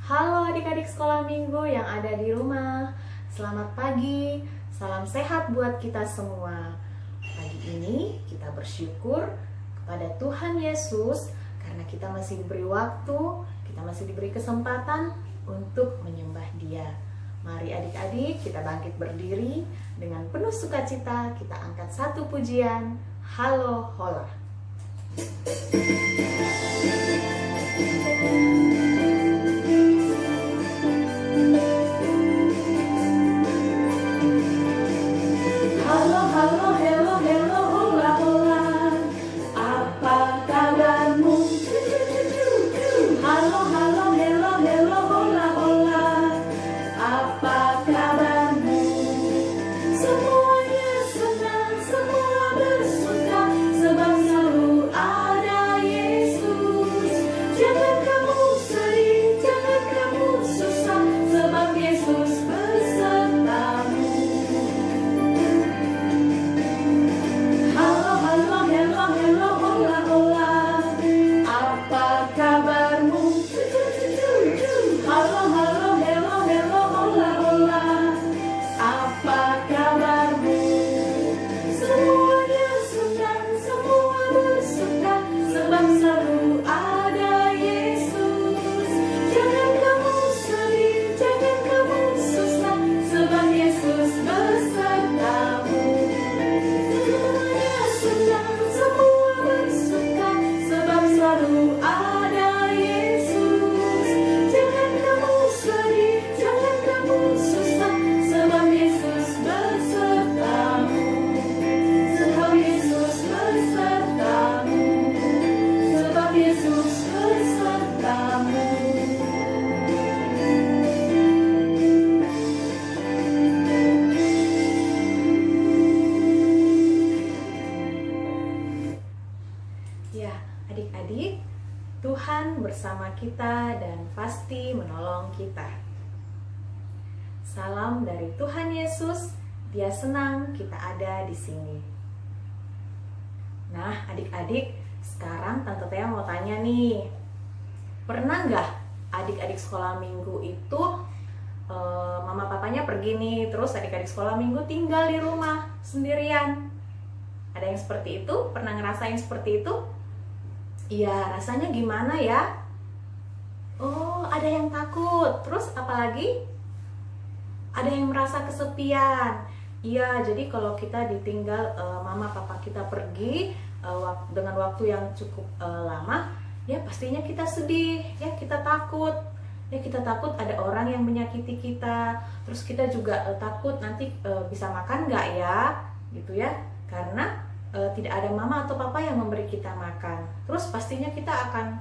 Halo adik-adik sekolah minggu yang ada di rumah. Selamat pagi, salam sehat buat kita semua. Pagi ini kita bersyukur kepada Tuhan Yesus karena kita masih diberi waktu, kita masih diberi kesempatan untuk menyembah Dia. Mari adik-adik kita bangkit berdiri dengan penuh sukacita, kita angkat satu pujian, Halo Hola. Ya, adik-adik, Tuhan bersama kita dan pasti menolong kita. Salam dari Tuhan Yesus, Dia senang kita ada di sini. Nah, adik-adik, sekarang Tante Tia mau tanya nih. Pernah nggak adik-adik sekolah minggu itu mama papanya pergi nih, terus adik-adik sekolah minggu tinggal di rumah sendirian? Ada yang seperti itu? Pernah ngerasain seperti itu? Iya, rasanya gimana ya? Oh, ada yang takut. Terus apalagi? Ada yang merasa kesepian. Iya, jadi kalau kita ditinggal mama papa kita pergi dengan waktu yang cukup lama, ya pastinya kita sedih, ya kita takut. Ya kita takut ada orang yang menyakiti kita. Terus kita juga takut nanti bisa makan nggak ya? Gitu ya. Karena tidak ada mama atau papa yang memberi kita makan. Terus pastinya kita akan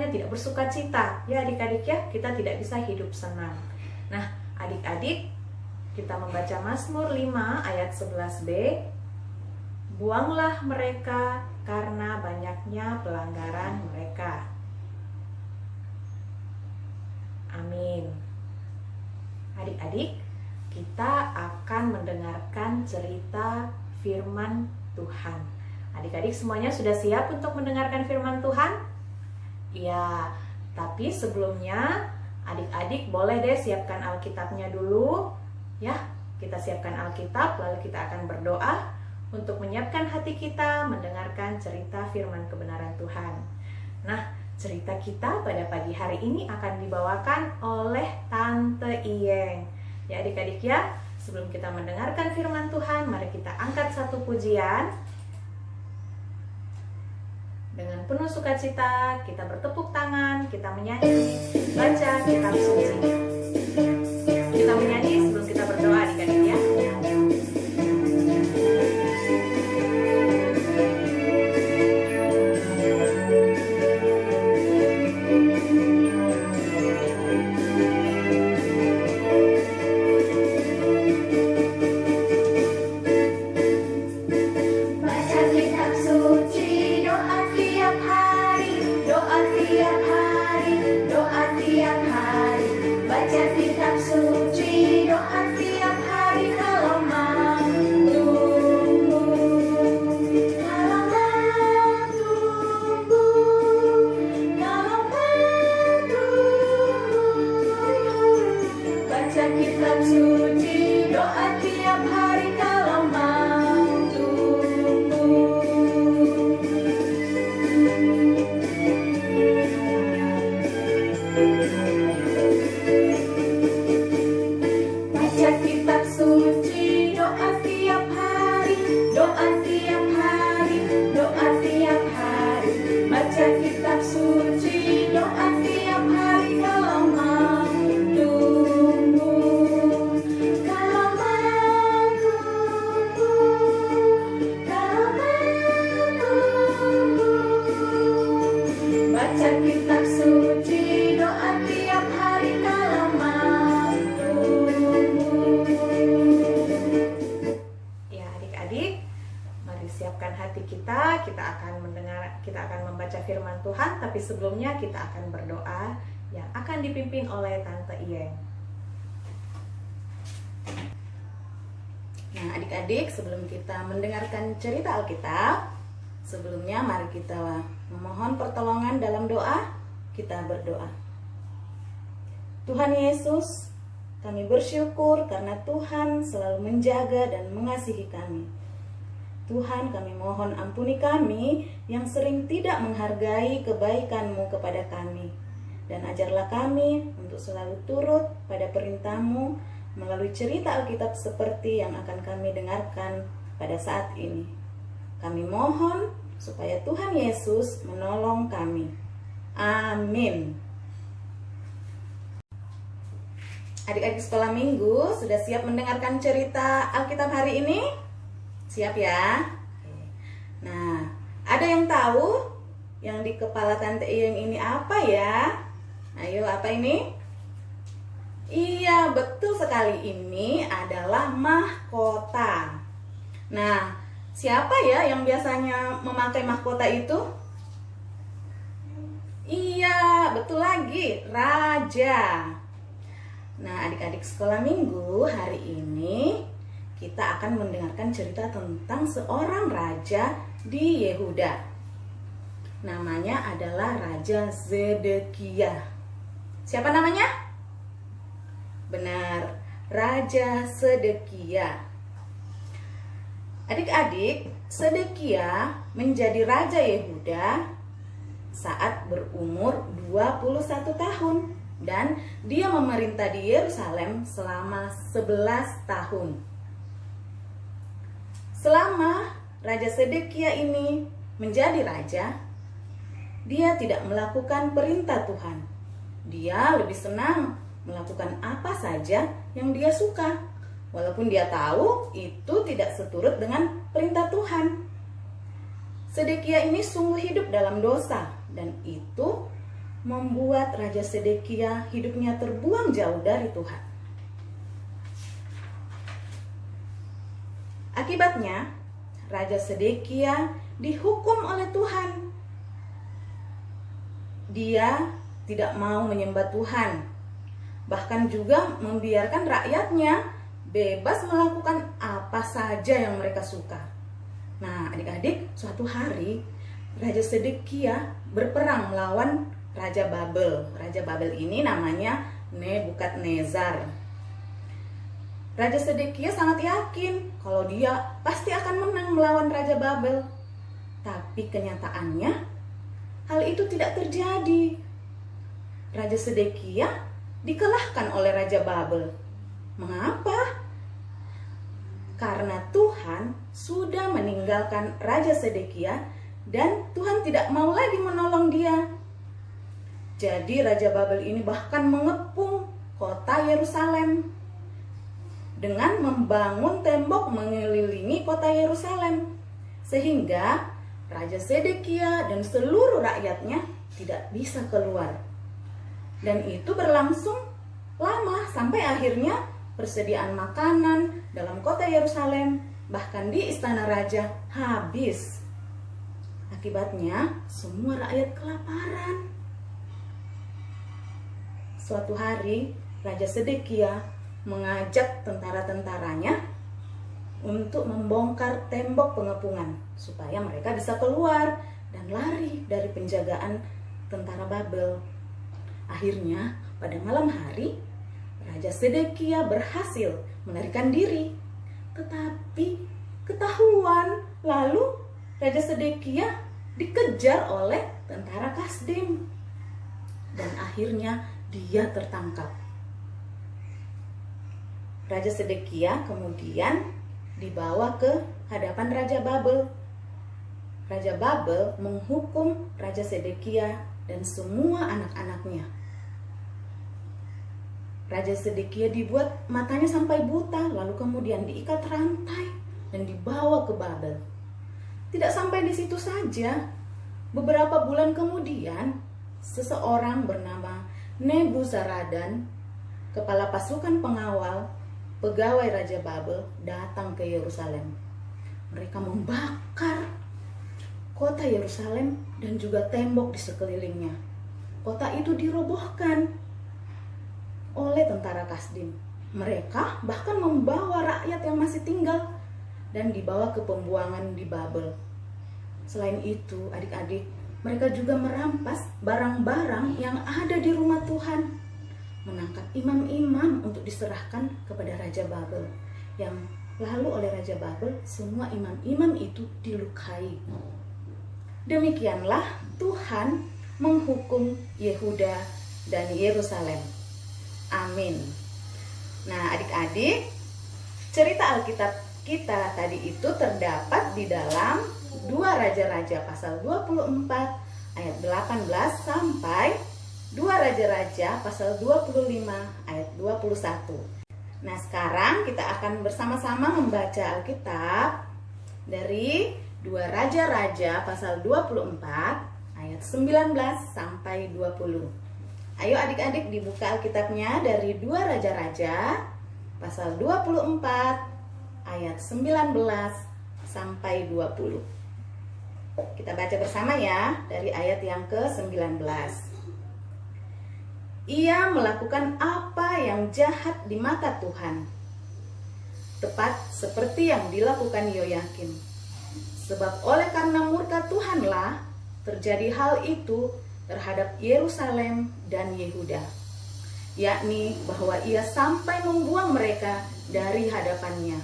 tidak bersuka cita. Ya adik-adik ya, kita tidak bisa hidup senang. Nah, adik-adik, kita membaca Mazmur 5 ayat 11b. Buanglah mereka karena banyaknya pelanggaran mereka. Amin. Adik-adik, kita akan mendengarkan cerita firman Tuhan. Adik-adik semuanya sudah siap untuk mendengarkan firman Tuhan? Ya, tapi sebelumnya adik-adik boleh deh siapkan Alkitabnya dulu. Ya, kita siapkan Alkitab, lalu kita akan berdoa untuk menyiapkan hati kita mendengarkan cerita firman kebenaran Tuhan. Nah, cerita kita pada pagi hari ini akan dibawakan oleh Tante Iyeng. Ya adik-adik ya, sebelum kita mendengarkan firman Tuhan, mari kita angkat satu pujian. Dengan penuh sukacita, kita bertepuk tangan, kita menyanyi, baca kitab suci. Kita menyanyi sebelum kita berdoa adik-adik ya. Doa tiap hari Baca kitab suci, doa tiap hari, doa tiap hari, doa tiap hari. Baca kitab suci, doa tiap hari. Kalau mau tumbuh, kalau mau tumbuh, kalau mau tumbuh. Baca kitab suci, doa tiap hari. Kalau mau tumbuh. Ya adik-adik, mari siapkan hati kita. Kita akan membaca firman Tuhan. Tapi sebelumnya kita akan berdoa yang akan dipimpin oleh Tante Iyeng. Nah adik-adik, sebelum kita mendengarkan cerita Alkitab, sebelumnya mari kita memohon pertolongan dalam doa. Kita berdoa. Tuhan Yesus, kami bersyukur karena Tuhan selalu menjaga dan mengasihi kami. Tuhan, kami mohon ampuni kami yang sering tidak menghargai kebaikan-Mu kepada kami. Dan ajarlah kami untuk selalu turut pada perintah-Mu melalui cerita Alkitab seperti yang akan kami dengarkan pada saat ini. Kami mohon supaya Tuhan Yesus menolong kami. Amin. Adik-adik sekolah minggu sudah siap mendengarkan cerita Alkitab hari ini? Siap ya? Nah, ada yang tahu yang di kepala Tante Iyeng ini apa ya? Ayo, apa ini? Iya, betul sekali, ini adalah mahkota. Nah, siapa ya yang biasanya memakai mahkota itu? Iya, betul lagi, raja. Nah, adik-adik sekolah minggu, hari ini kita akan mendengarkan cerita tentang seorang raja di Yehuda. Namanya adalah Raja Zedekiah. Siapa namanya? Benar, Raja Zedekiah. Adik-adik, Zedekiah menjadi Raja Yehuda saat berumur 21 tahun. Dan dia memerintah di Yerusalem selama 11 tahun. Selama Raja Zedekiah ini menjadi raja, dia tidak melakukan perintah Tuhan. Dia lebih senang melakukan apa saja yang dia suka, walaupun dia tahu itu tidak seturut dengan perintah Tuhan. Zedekiah ini sungguh hidup dalam dosa, dan itu membuat Raja Zedekiah hidupnya terbuang jauh dari Tuhan. Akibatnya, Raja Zedekiah dihukum oleh Tuhan. Dia tidak mau menyembah Tuhan, bahkan juga membiarkan rakyatnya bebas melakukan apa saja yang mereka suka. Nah, adik-adik, suatu hari Raja Zedekiah berperang melawan Raja Babel. Raja Babel ini namanya Nebukadnezar. Raja Zedekiah sangat yakin kalau dia pasti akan menang melawan Raja Babel. Tapi kenyataannya hal itu tidak terjadi. Raja Zedekiah dikalahkan oleh Raja Babel. Mengapa? Karena Tuhan sudah meninggalkan Raja Zedekiah dan Tuhan tidak mau lagi menolong dia. Jadi Raja Babel ini bahkan mengepung kota Yerusalem dengan membangun tembok mengelilingi kota Yerusalem, sehingga Raja Zedekiah dan seluruh rakyatnya tidak bisa keluar. Dan itu berlangsung lama sampai akhirnya persediaan makanan dalam kota Yerusalem, bahkan di istana raja, habis. Akibatnya semua rakyat kelaparan. Suatu hari Raja Zedekiah mengajak tentara-tentaranya untuk membongkar tembok pengepungan supaya mereka bisa keluar dan lari dari penjagaan tentara Babel. Akhirnya pada malam hari Raja Zedekiah berhasil melarikan diri, tetapi ketahuan. Lalu Raja Zedekiah dikejar oleh tentara Kasdim dan akhirnya dia tertangkap. Raja Sedekia kemudian dibawa ke hadapan Raja Babel. Raja Babel menghukum Raja Sedekia dan semua anak-anaknya. Raja Sedekia dibuat matanya sampai buta, lalu kemudian diikat rantai dan dibawa ke Babel. Tidak sampai di situ saja. Beberapa bulan kemudian, seseorang bernama Nebuzaradan, kepala pasukan pengawal pegawai Raja Babel, datang ke Yerusalem. Mereka membakar kota Yerusalem dan juga tembok di sekelilingnya. Kota itu dirobohkan oleh tentara Kasdim. Mereka bahkan membawa rakyat yang masih tinggal dan dibawa ke pembuangan di Babel. Selain itu, adik-adik, mereka juga merampas barang-barang yang ada di rumah Tuhan, menangkap imam-imam untuk diserahkan kepada Raja Babel, yang lalu oleh Raja Babel semua imam-imam itu dilukai. Demikianlah Tuhan menghukum Yehuda dan Yerusalem. Amin. Nah, adik-adik, cerita Alkitab kita tadi itu terdapat di dalam 2 Raja-Raja pasal 24 ayat 18 sampai 2 Raja-Raja pasal 25 ayat 21. Nah, sekarang kita akan bersama-sama membaca Alkitab dari 2 Raja-Raja pasal 24 ayat 19 sampai 20. Ayo adik-adik dibuka Alkitabnya dari 2 Raja-Raja pasal 24 ayat 19 sampai 20. Kita baca bersama ya dari ayat yang ke-19. Ia melakukan apa yang jahat di mata Tuhan, tepat seperti yang dilakukan Yoyakim. Sebab oleh karena murka Tuhanlah terjadi hal itu terhadap Yerusalem dan Yehuda, yakni bahwa ia sampai membuang mereka dari hadapannya.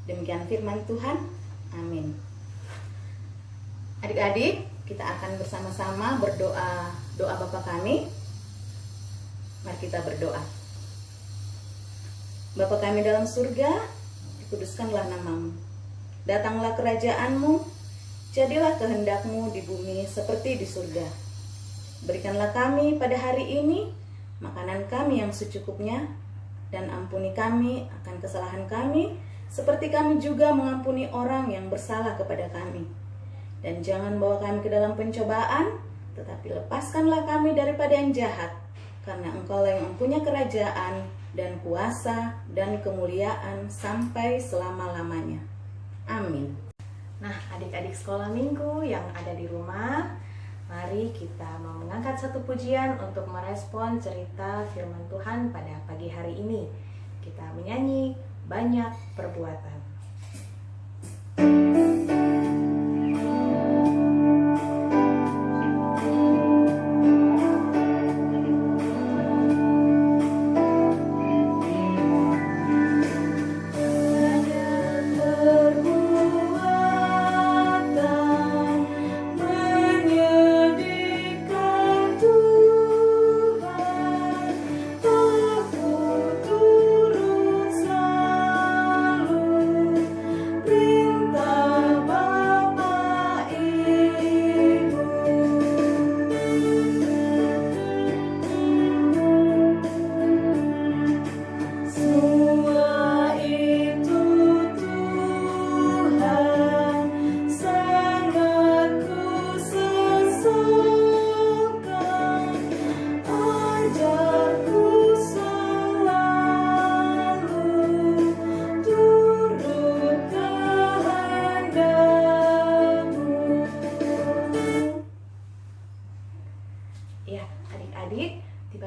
Demikian firman Tuhan. Amin. Adik-adik, kita akan bersama-sama berdoa doa Bapa kami. Mari kita berdoa. Bapa kami dalam surga, dikuduskanlah namamu. Datanglah kerajaan-Mu, jadilah kehendak-Mu di bumi seperti di surga. Berikanlah kami pada hari ini makanan kami yang secukupnya, dan ampuni kami akan kesalahan kami, seperti kami juga mengampuni orang yang bersalah kepada kami. Dan jangan bawa kami ke dalam pencobaan, tetapi lepaskanlah kami daripada yang jahat, karena Engkau yang mempunyai kerajaan dan kuasa dan kemuliaan sampai selama-lamanya. Amin. Nah, adik-adik sekolah minggu yang ada di rumah, mari kita mau mengangkat satu pujian untuk merespon cerita firman Tuhan pada pagi hari ini. Kita menyanyi banyak perbuatan.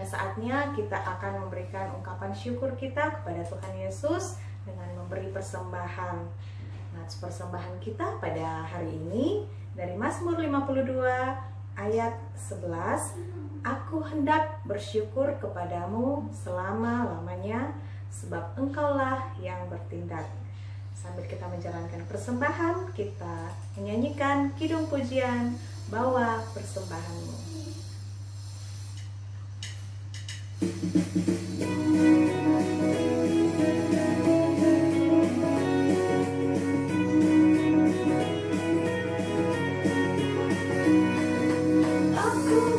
Saatnya kita akan memberikan ungkapan syukur kita kepada Tuhan Yesus dengan memberi persembahan. Nah, persembahan kita pada hari ini dari Mazmur 52 ayat 11. Aku hendak bersyukur kepadamu selama-lamanya, sebab Engkaulah yang bertindak. Sambil kita menjalankan persembahan, kita menyanyikan kidung pujian, bawa persembahanmu. Aku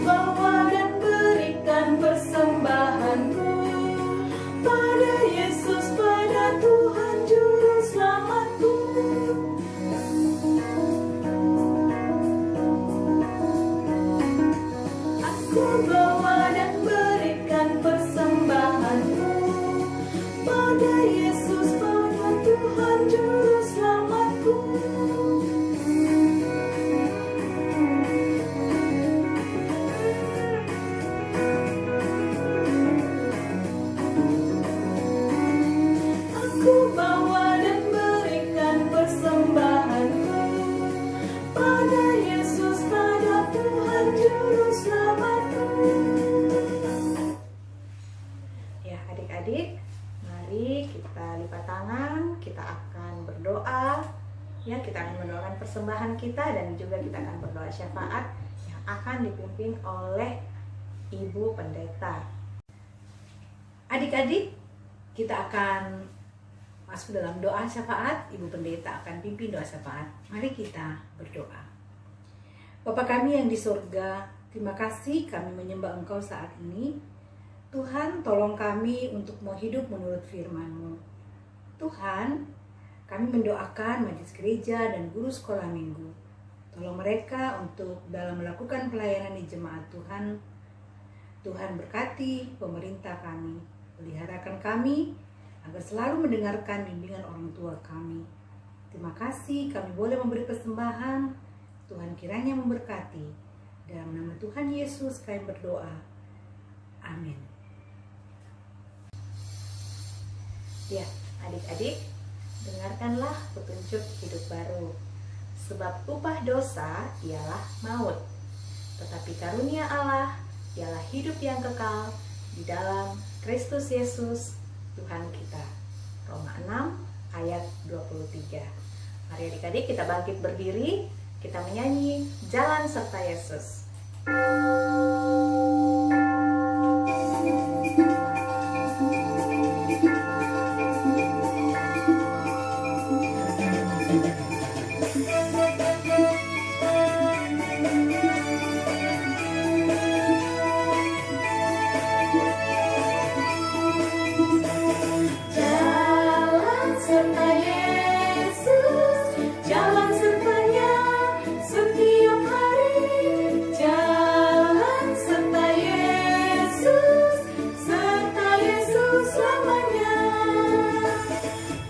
bawa dan berikan persembahanku pada Yesus, pada Tuhan Juru Selamatku. Aku bawa dan berikan persembahanku pada Yesus, pada Tuhan Juru Selamatku. Aku bawa dan berikan persembahanku pada Yesus, pada Tuhan Juru Selamatku. Ya adik-adik, mari kita lipat tangan, kita akan berdoa. Ya, kita akan mendoakan persembahan kita dan juga kita akan berdoa syafaat yang akan dipimpin oleh Ibu Pendeta. Adik-adik, kita akan masuk dalam doa syafaat. Ibu Pendeta akan pimpin doa syafaat. Mari kita berdoa. Bapa kami yang di surga, terima kasih kami menyembah Engkau saat ini. Tuhan, tolong kami untuk mau hidup menurut firman-Mu. Tuhan, kami mendoakan majelis gereja dan guru sekolah minggu. Tolong mereka untuk dalam melakukan pelayanan di jemaat Tuhan. Tuhan berkati pemerintah kami, peliharakan kami agar selalu mendengarkan bimbingan orang tua kami. Terima kasih kami boleh memberi persembahan. Tuhan kiranya memberkati. Dalam nama Tuhan Yesus kami berdoa. Amin. Ya, adik-adik, dengarkanlah petunjuk hidup baru. Sebab upah dosa ialah maut, tetapi karunia Allah ialah hidup yang kekal di dalam Kristus Yesus Tuhan kita. Roma 6 ayat 23. Mari adik-adik kita bangkit berdiri, kita menyanyi Jalan Serta Yesus. Jalan serta Yesus, jalan sertanya setiap hari. Jalan serta Yesus, serta Yesus selamanya.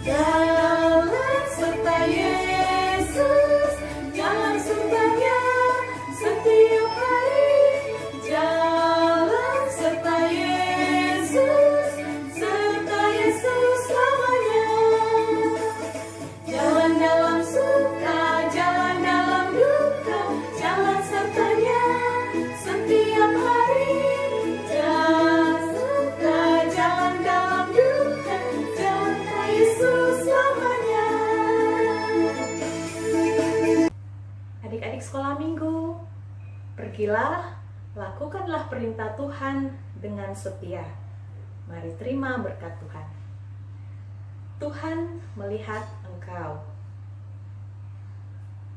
Jalan serta Yesus, jalan sertanya setiap hari. Jalan serta Yesus, serta Yesus selamanya. Jalan dalam suka, jalan dalam duka, jalan sertanya setiap hari. Jalan suka, jalan dalam duka, jalan Yesus selamanya. Adik-adik sekolah minggu, pergilah, lakukanlah perintah Tuhan dengan setia. Mari terima berkat Tuhan. Tuhan melihat engkau.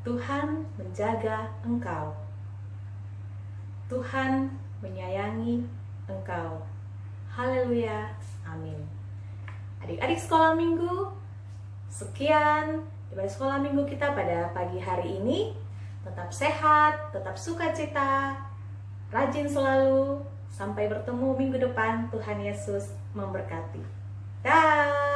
Tuhan menjaga engkau. Tuhan menyayangi engkau. Haleluya. Amin. Adik-adik sekolah minggu, sekian ibadah sekolah minggu kita pada pagi hari ini. Tetap sehat, tetap sukacita, rajin selalu. Sampai bertemu minggu depan. Tuhan Yesus memberkati. Dah.